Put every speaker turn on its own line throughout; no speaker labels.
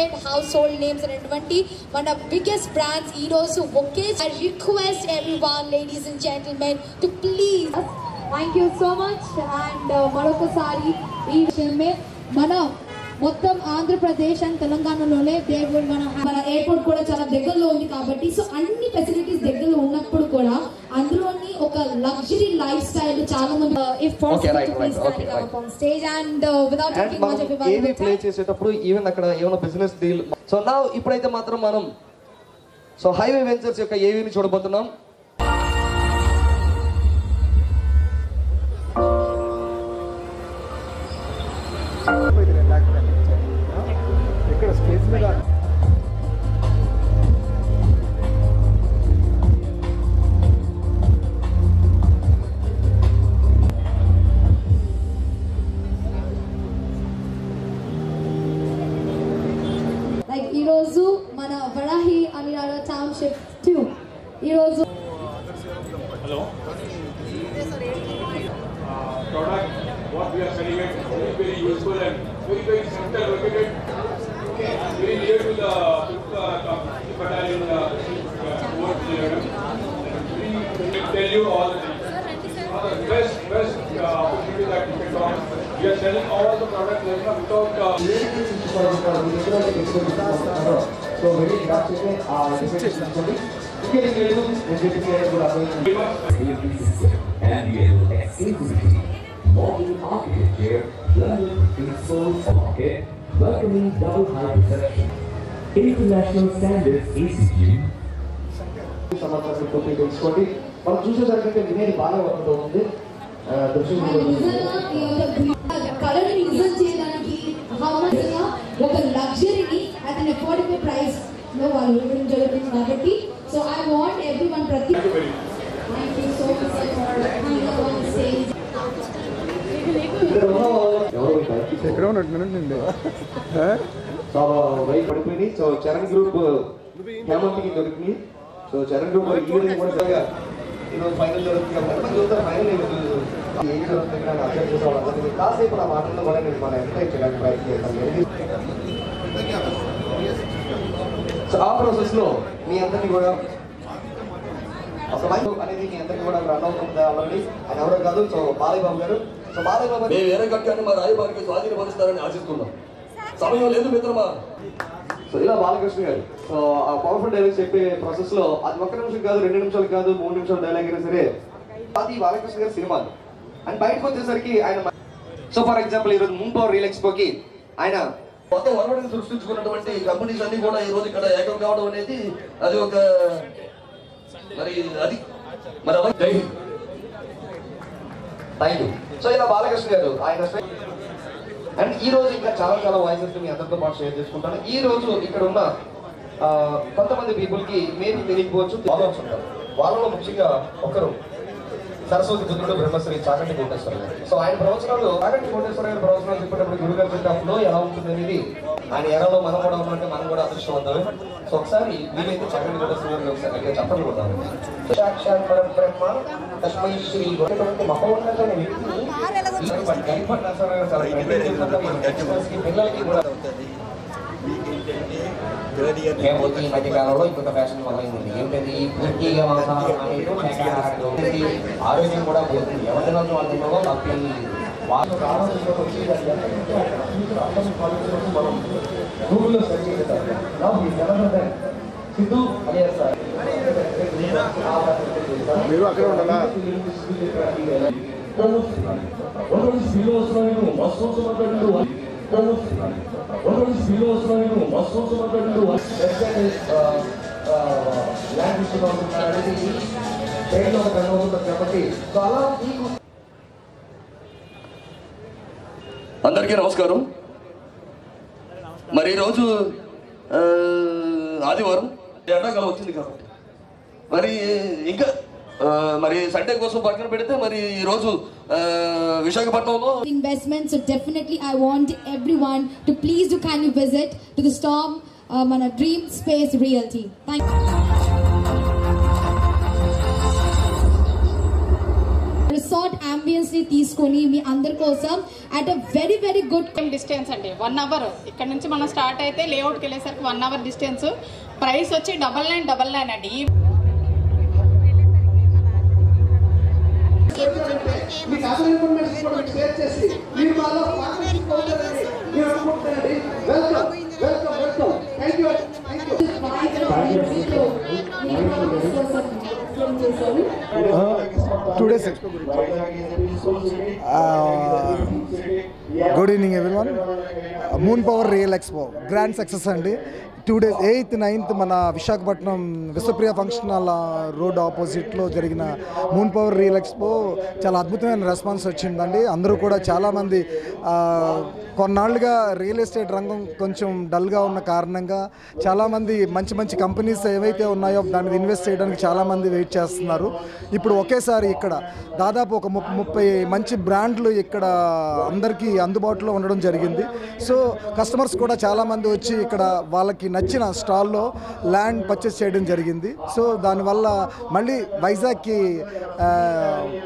trusted household names and one of biggest brands Eros Bouquets. I request everyone, ladies and gentlemen, to please. Thank you so much. And Marokosari, mana మొత్తం Andhra Pradesh and తెలంగాణలోనే మన airport కూడా చాలా దగ్గరలో ఉంది కాబట్టి so అన్ని facilities దగ్గరలో ఉన్నప్పుడు కూడా అందులోని ఒక లగ్జరీ లైఫ్ స్టైల్ చాలా మంది stage and without talking much about ఏవి ప్లే చేసేటప్పుడు ఈవెన్ అక్కడ ఏమైనా బిజినెస్ డీల్ సో నౌ ఇప్పుడైతే మాత్రం మనం సో హైవే వెంచర్స్ యొక్క ఏవిని చూడబోతున్నాం. ఈరోజు మన వరాహి అనిరాడ టౌన్షిప్ 2 ఈరోజు
hello product what we are selling is very useful and very center located very near to the battalion we tell you all the things the best opportunity that you can talk. We are selling all the products without so very drastically
modern architecture, learning peaceful market, welcoming double high reception, international standards ACG.
సమాచారం కొద్దిగా తెలుసుకోండి. మనం చూసేసరికి వినేది బాగా work ఉంది.
Colour reserve చేయడానికి ఒక లగ్జరీని అట్ అన్ అఫోర్డబుల్ ప్రైస్ లో వాళ్ళు ఇవ్వడం జరుగుతుంది కాబట్టి సో ఐ వాంట్ ఎవ్రీవన్ ప్రతి thank you so much for coming on stage.
ఎక్కడ ఉన్నట్టు
సో వైపు పడిపోయింది. సో చరణ్ గ్రూప్ హేమంత్కి దొరికింది. సో చరణ్ గ్రూప్ ఈవినింగ్ కూడా ఈరోజు ఫైనల్ జరుగుతుంది కాబట్టి ఫైనల్ ఏం జరుగుతుంది అర్థం చేసుకోవాలి. కాసేపు నా మాటల్లో కూడా నేను మన ఎంటర్టైన్ చేయడానికి ప్రయత్నం చేస్తాను. సో ఆ ప్రాసెస్లో మీ అందరినీ కూడా ఒక మైక్ అనేది మీ అందరికీ కూడా రన్ అవుతుంది ఆల్రెడీ. ఆయన ఎవరో కాదు, సో బాలయ్య బాబు గారు. సో బాలయ్య బాబు
మేము వేరే కట్టాన్ని మా రాయబారికి స్వాధీనపరుస్తారని ఆశిస్తున్నాం. సమయం లేదు మిత్రమా.
సో ఇలా బాలకృష్ణ గారు సో ఆ పవర్ఫుల్ డైలాగ్స్ చెప్పే ప్రాసెస్ లో అది 1 నిమిషం కాదు, 2 నిమిషాలు కాదు, 3 నిమిషాల డైలాగ్ అయినా సరే అది బాలకృష్ణ గారి సినిమాలు. అండ్ బయటకు వచ్చేసరికి ఆయన సో ఫర్ ఎగ్జాంపుల్ ఈరోజు మూన్ పవర్ రియల్ ఎక్స్పోకి ఆయన
మొత్తం వరవడిని సృష్టించుకున్నటువంటి కంపెనీస్ అన్ని కూడా ఈ రోజు ఇక్కడ ఏకం కావడం అనేది అది ఒక మరి అది మరి
థ్యాంక్ యూ. సో ఇలా బాలకృష్ణ గారు ఆయన అండ్ ఈ రోజు ఇంకా చాలా వాయిసెస్ మీ అందరితో పాటు షేర్ చేసుకుంటాను. ఈ రోజు ఇక్కడ ఉన్న కొంతమంది పీపుల్ కి మీరు తెలియకపోవచ్చు, ఫాలోవర్స్ ఉంటారు. వాళ్ళలో ముఖ్యంగా ఒకరు సరస్వతి పుత్రుడు బ్రహ్మశ్రీ చాగంటి కోటేశ్వర గారు. సో ఆయన ప్రవచనాలు చాగంటి కోటేశ్వర గారి ప్రవచనాలు చెప్పేటప్పుడు గురుగారు చెప్పినప్పుడు ఎలా ఉంటుంది అనేది ఆయన ఎరలో మనం కూడా ఉన్నట్టే మనం కూడా అదృష్టవంతమే. సో ఒకసారి వీలైతే చాగంటి కోటేశ్వర గారిని ఒకసారి చెప్పండి కొడతాను. సాక్షాత్ పరబ్రహ్మ తస్మై శ్రీ గొప్పటువంటి మహోన్నతమైన వ్యక్తిని పిల్లలకి కూడా ఈ మధ్య కాలంలో ఇంకొక ఫ్యాషన్ మొదలైంది. ఏంటది పూర్తిగా ఆరోగ్యం కూడా పోతుంది. ఎవరి రోజు వాళ్ళ తప్పి వాళ్ళు మనం గూగుల్లో సెర్చ్ చేస్తారు. సిద్ధు అలియాస్ సార్
మీరు అక్కడ ఉండాలా
అందరికీ నమస్కారం. మరి ఈరోజు ఆదివారం ఎండాకాలం వచ్చింది కాబట్టి మరి ఇంకా మరి సండే కోసం పక్కన పెడితే మరి ఈ రోజు విశాఖపట్నంలో
investment. So definitely I want everyone to please do kindly visit to the Storm మన Dream Space Realty. Thank you. Resort ambience ని తీసుకొని మీ అందరి కోసం at a very very good
distance అండి 1 అవర్ ఇక్కడ నుంచి మనం స్టార్ట్ అయితే లేఅవుట్కి వెళ్ళేసరికి 1 అవర్ డిస్టెన్స్. ప్రైస్ వచ్చి 9999 అండి.
Good evening everyone. Moon power real expo grand success అండి. 2 days 8th 9th మన Visakhapatnam Vishwapriya function hall road ఆపోజిట్లో జరిగిన మూన్ పవర్ రియల్ ఎక్స్పో చాలా అద్భుతమైన రెస్పాన్స్ వచ్చిందండి. అందరూ కూడా చాలామంది కొన్నాళ్ళుగా రియల్ ఎస్టేట్ రంగం కొంచెం డల్గా ఉన్న కారణంగా చాలామంది మంచి మంచి కంపెనీస్ ఏవైతే ఉన్నాయో దాని మీద ఇన్వెస్ట్ చేయడానికి చాలామంది వెయిట్ చేస్తున్నారు. ఇప్పుడు ఒకేసారి ఇక్కడ దాదాపు ఒక 30 మంచి బ్రాండ్లు ఇక్కడ అందరికీ అందుబాటులో ఉండడం జరిగింది. సో కస్టమర్స్ కూడా చాలామంది వచ్చి ఇక్కడ వాళ్ళకి నచ్చిన స్టాల్లో ల్యాండ్ పర్చేస్ చేయడం జరిగింది. సో దానివల్ల మళ్ళీ వైజాగ్కి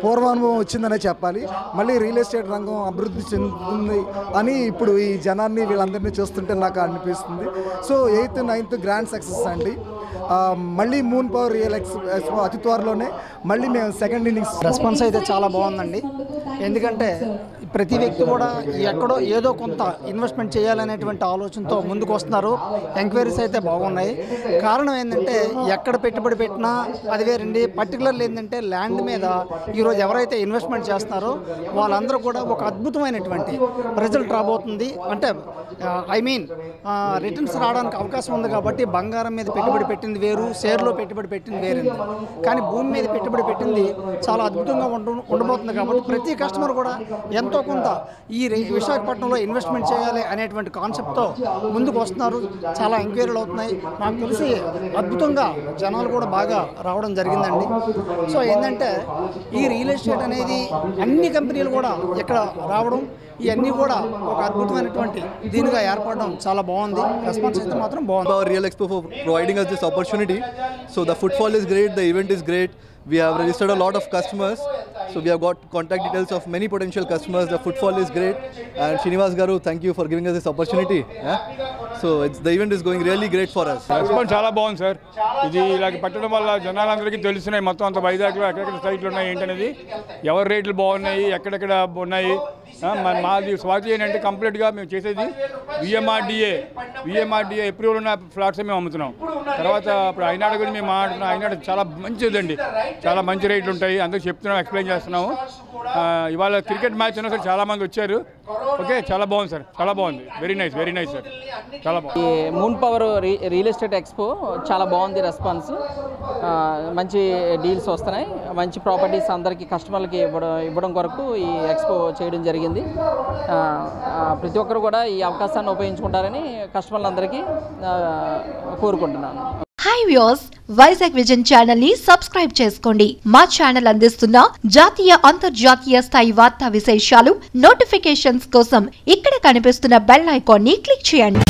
పూర్వానుభవం వచ్చిందనే చెప్పాలి. మళ్ళీ రియల్ ఎస్టేట్ రంగం అభివృద్ధి చెందుతుంది అని ఇప్పుడు ఈ జనాన్ని వీళ్ళందరినీ చూస్తుంటే నాకు అనిపిస్తుంది. So 8th 9th grand success అండి. మళ్ళీ మూన్ పవర్ రియల్ ఎక్స్పో అతి త్వరలోనే మళ్ళీ మేము సెకండ్ ఇన్నింగ్స్.
రెస్పాన్స్ అయితే చాలా బాగుందండి. ఎందుకంటే ప్రతి వ్యక్తి కూడా ఎక్కడో ఏదో కొంత ఇన్వెస్ట్మెంట్ చేయాలనేటువంటి ఆలోచనతో ముందుకు వస్తున్నారు. ఎంక్వైరీస్ అయితే బాగున్నాయి. కారణం ఏంటంటే ఎక్కడ పెట్టుబడి పెట్టినా అది వేరండి. పర్టికులర్లీ ఏంటంటే ల్యాండ్ మీద ఈరోజు ఎవరైతే ఇన్వెస్ట్మెంట్ చేస్తున్నారో వాళ్ళందరూ కూడా ఒక అద్భుతమైనటువంటి రిజల్ట్ రాబోతుంది. అంటే రిటర్న్స్ రావడానికి అవకాశం ఉంది. కాబట్టి బంగారం మీద పెట్టుబడి పెట్టింది వేరు, షేర్లో పెట్టుబడి పెట్టింది వేరింది. కానీ భూమి మీద పెట్టుబడి పెట్టింది చాలా అద్భుతంగా ఉండబోతుంది. కాబట్టి ప్రతి కస్టమర్ కూడా ఎంతో కొంత ఈ విశాఖపట్నంలో ఇన్వెస్ట్మెంట్ చేయాలి అనేటువంటి కాన్సెప్ట్తో ముందుకు వస్తున్నారు. చాలా ఎంక్వైరీలు అవుతున్నాయి. నాకు తెలిసి అద్భుతంగా జనాలు కూడా బాగా రావడం జరిగిందండి. సో ఏంటంటే ఈ రియల్ ఎస్టేట్ అనేది అన్ని కంపెనీలు కూడా ఇక్కడ రావడం ఇవన్నీ కూడా ఒక అద్భుతమైనటువంటి దీనిగా ఏర్పడడం చాలా బాగుంది. రెస్పాన్స్ అయితే మాత్రం బాగుంది.
Real expo for providing us this opportunity. So the footfall is great, the event is great. We have registered a lot of customers. So we have got contact details of many potential customers. The footfall is great. And Srinivas Garu, thank you for giving us this opportunity. So the event is going really great for us.
Response చాలా బాగుంది sir. ఇది ఇలా పెట్టడం వల్ల జనాలందరికీ తెలుస్తున్నాయి మొత్తం అంత వైజాగ్లో ఎక్కడెక్కడ సైట్లు ఉన్నాయి ఏంటనేది, ఎవరి రేట్లు బాగున్నాయి, ఎక్కడెక్కడ ఉన్నాయి. మాది స్వాతి ఏంటంటే కంప్లీట్గా మేము చేసేది విఎంఆర్డిఏ అప్రూవల్ ఉన్న ఫ్లాట్స్ మేము అమ్ముతున్నాం. తర్వాత ఇప్పుడు ఐనాడు గురించి మేము మాట్లాడుతున్నాం. ఐనాడు చాలా మంచిదండి, చాలా మంచి రేట్లు ఉంటాయి. అందరూ చెప్తున్నాం, ఎక్స్ప్లెయిన్ చేస్తున్నాము. ఇవాళ క్రికెట్ మ్యాచ్ ఉన్నా సార్ చాలామంది వచ్చారు. ఓకే, చాలా బాగుంది సార్, చాలా బాగుంది. వెరీ నైస్ సార్, చాలా బాగుంది.
Moon power real estate expo చాలా బాగుంది. రెస్పాన్స్ మంచి డీల్స్ వస్తున్నాయి. మంచి ప్రాపర్టీస్ అందరికీ కస్టమర్లకి ఇవ్వడం కొరకు ఈ ఎక్స్పో చేయడం జరిగింది. ప్రతి ఒక్కరు కూడా ఈ అవకాశాన్ని ఉపయోగించుకుంటారని కస్టమర్లందరికీ కోరుకుంటున్నాను.
Hi viewers, Vizag vision channel ని సబ్స్క్రైబ్ చేసుకోండి. మా ఛానల్ అందిస్తున్న జాతీయ అంతర్జాతీయ స్థాయి వార్తా విశేషాలు నోటిఫికేషన్స్ కోసం ఇక్కడ కనిపిస్తున్న బెల్ ఐకాన్ ని క్లిక్ చేయండి.